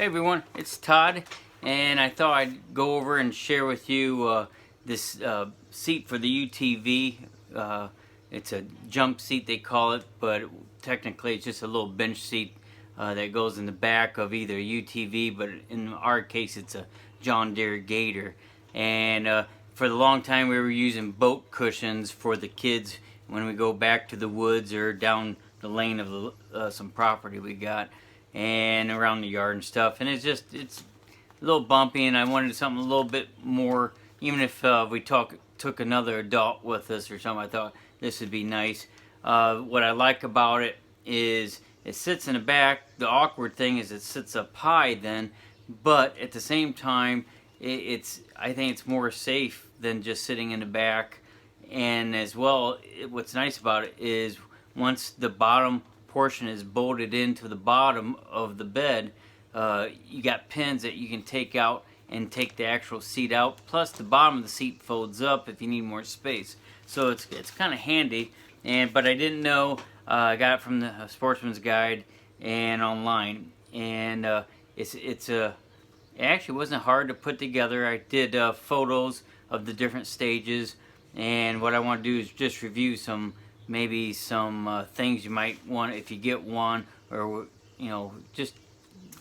everyone, it's Todd, and I thought I'd go over and share with you this seat for the UTV. It's a jump seat they call it, but technically it's just a little bench seat that goes in the back of either a UTV, but in our case it's a John Deere Gator. And for the long time we were using boat cushions for the kids when we go back to the woods or down the lane of some property we got and around the yard and stuff, and it's a little bumpy, and I wanted something a little bit more, even if we took another adult with us or something. I thought this would be nice. What I like about it is it sits in the back. The awkward thing is it sits up high then, but at the same time I think it's more safe than just sitting in the back. And as well, what's nice about it is once the bottom portion is bolted into the bottom of the bed, you got pins that you can take out and take the actual seat out. Plus the bottom of the seat folds up if you need more space. So it's kind of handy. But I didn't know. I got it from the Sportsman's Guide and online. And it actually wasn't hard to put together. I did photos of the different stages. And what I want to do is just review maybe some things you might want if you get one, or just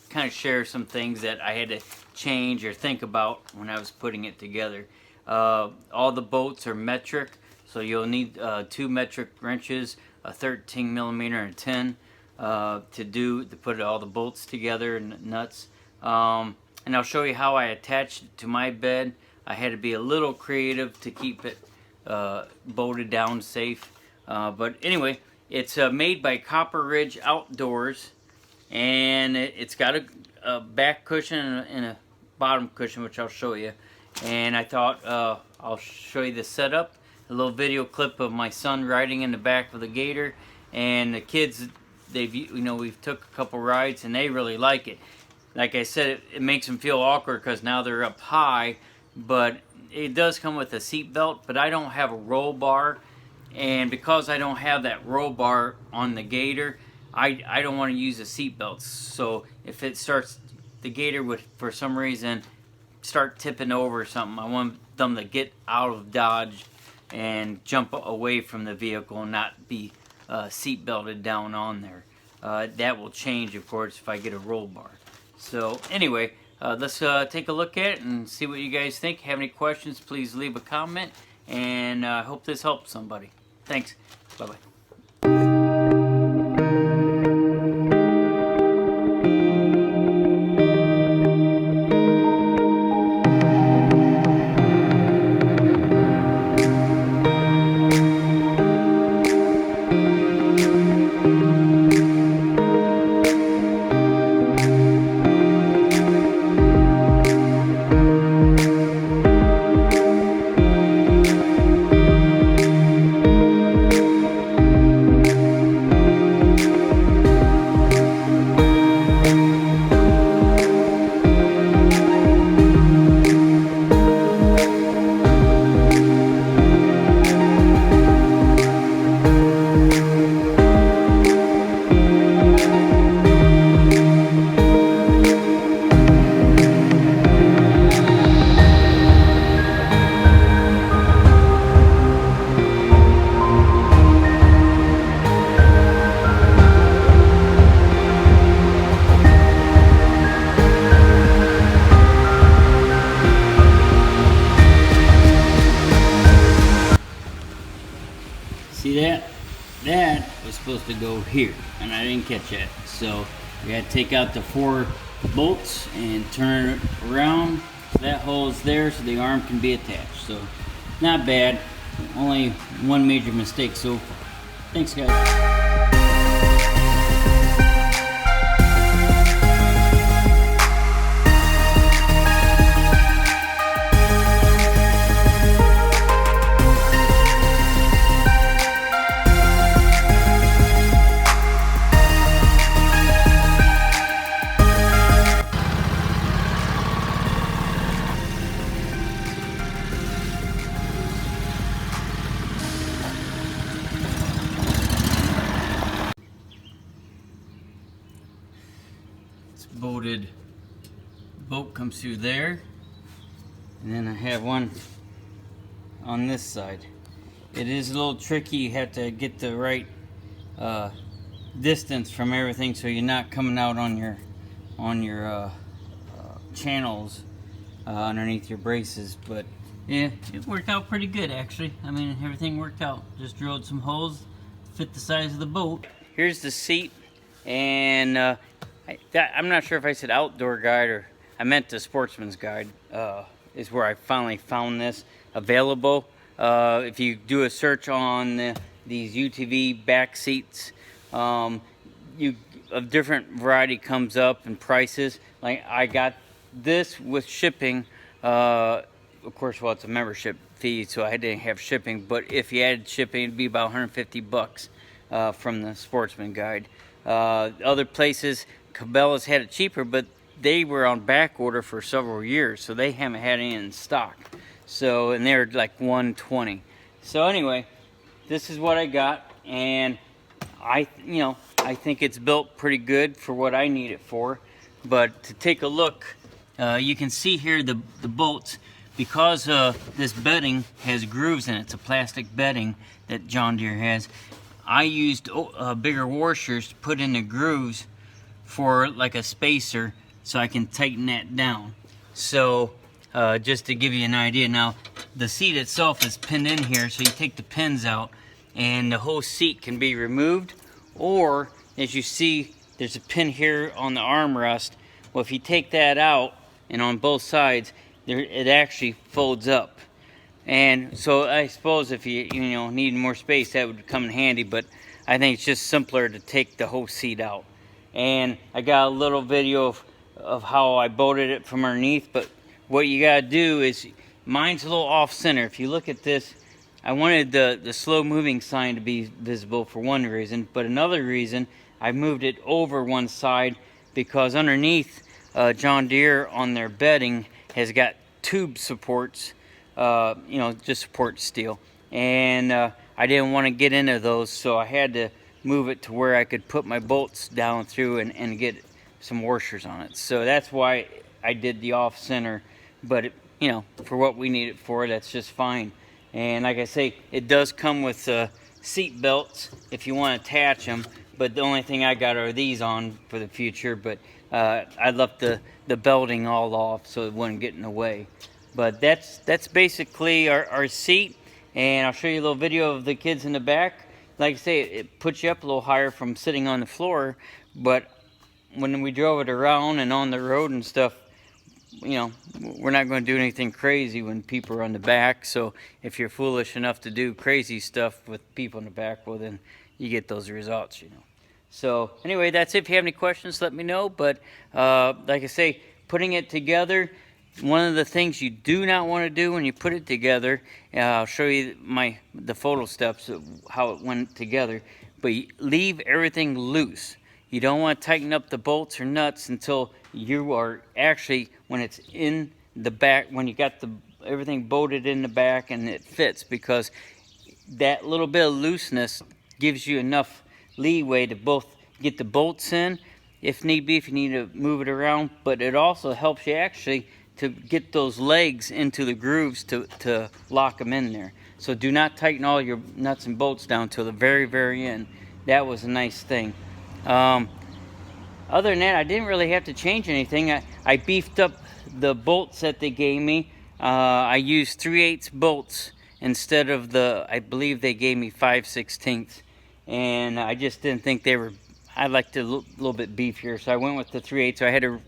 kind of share some things that I had to change or think about when I was putting it together. All the bolts are metric, so you'll need 2 metric wrenches, a 13 millimeter and a 10 to put all the bolts together and nuts. And I'll show you how I attached it to my bed. I had to be a little creative to keep it bolted down safe. But anyway, it's made by Copper Ridge Outdoors, and it's got a back cushion and a bottom cushion, which I'll show you. And I thought I'll show you the setup, a little video clip of my son riding in the back of the Gator, and the kids, we've took a couple rides and they really like it. Like I said, it makes them feel awkward because now they're up high, but it does come with a seat belt. But I don't have a roll bar. And because I don't have that roll bar on the Gator, I don't want to use a seat belt. So if the Gator would for some reason start tipping over or something, I want them to get out of Dodge and jump away from the vehicle and not be seat belted down on there. That will change, of course, if I get a roll bar. So anyway, let's take a look at it and see what you guys think. Have any questions, please leave a comment, and I hope this helps somebody. Thanks. Bye-bye. See that? That was supposed to go here, and I didn't catch that. So we had to take out the 4 bolts and turn it around. That hole is there so the arm can be attached. So not bad. Only one major mistake so far. Thanks, guys. Bolted bolt comes through there, and then I have one on this side. It is a little tricky. You have to get the right distance from everything so you're not coming out on your channels underneath your braces. But yeah, it worked out pretty good actually. I mean, everything worked out. Just drilled some holes, fit the size of the boat. Here's the seat, and I'm not sure if I said outdoor guide or I meant the Sportsman's Guide is where I finally found this available. If you do a search on these UTV back seats, a different variety comes up and prices. Like I got this with shipping. Of course, well, it's a membership fee, so I didn't have shipping. But if you added shipping, it'd be about 150 bucks from the Sportsman Guide. Other places, Cabela's had it cheaper, but they were on back order for several years, so they haven't had any in stock. So, and they're like 120. So anyway, this is what I got, and I think it's built pretty good for what I need it for. But to take a look, you can see here the bolts, because this bedding has grooves in it. It's a plastic bedding that John Deere has. I used bigger washers to put in the grooves for like a spacer, so I can tighten that down. So just to give you an idea, now the seat itself is pinned in here, so you take the pins out and the whole seat can be removed, or as you see there's a pin here on the armrest. Well, if you take that out, and on both sides it actually folds up. And so I suppose if you need more space, that would come in handy, but I think it's just simpler to take the whole seat out. And I got a little video of how I bolted it from underneath, but what you gotta do is, mine's a little off center. If you look at this, I wanted the slow moving sign to be visible for one reason, but another reason, I moved it over one side because underneath John Deere on their bedding has got tube supports, just support steel, and I didn't want to get into those, so I had to move it to where I could put my bolts down through and get some washers on it. So that's why I did the off center, but for what we need it for, that's just fine. And like I say, it does come with seat belts if you want to attach them, but the only thing I got are these on for the future. But I left the belting all off so it wouldn't get in the way. But that's basically our seat, and I'll show you a little video of the kids in the back. Like I say, it puts you up a little higher from sitting on the floor, but when we drove it around and on the road and stuff, we're not going to do anything crazy when people are on the back. So if you're foolish enough to do crazy stuff with people in the back, well, then you get those results, So anyway, that's it. If you have any questions, let me know. But like I say, putting it together, one of the things you do not want to do when you put it together, I'll show you the photo steps of how it went together, but you leave everything loose. You don't want to tighten up the bolts or nuts until you are actually, when it's in the back, when you got everything bolted in the back and it fits, because that little bit of looseness gives you enough leeway to both get the bolts in, if need be, if you need to move it around, but it also helps you actually to get those legs into the grooves to lock them in there. So do not tighten all your nuts and bolts down till the very, very end. That was a nice thing. Other than that, I didn't really have to change anything. I beefed up the bolts that they gave me. I used 3/8 bolts instead of I believe they gave me 5/16, and I just didn't think they were, I liked it a little bit beefier, so I went with the 3/8. So I had to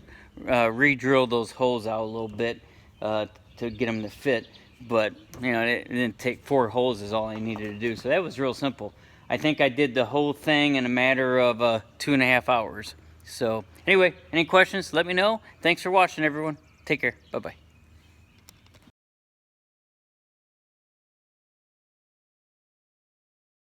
re-drill those holes out a little bit to get them to fit, but it didn't take 4 holes is all I needed to do, so that was real simple. I think I did the whole thing in a matter of 2.5 hours. So anyway, any questions, let me know. Thanks for watching, everyone. Take care. Bye-bye.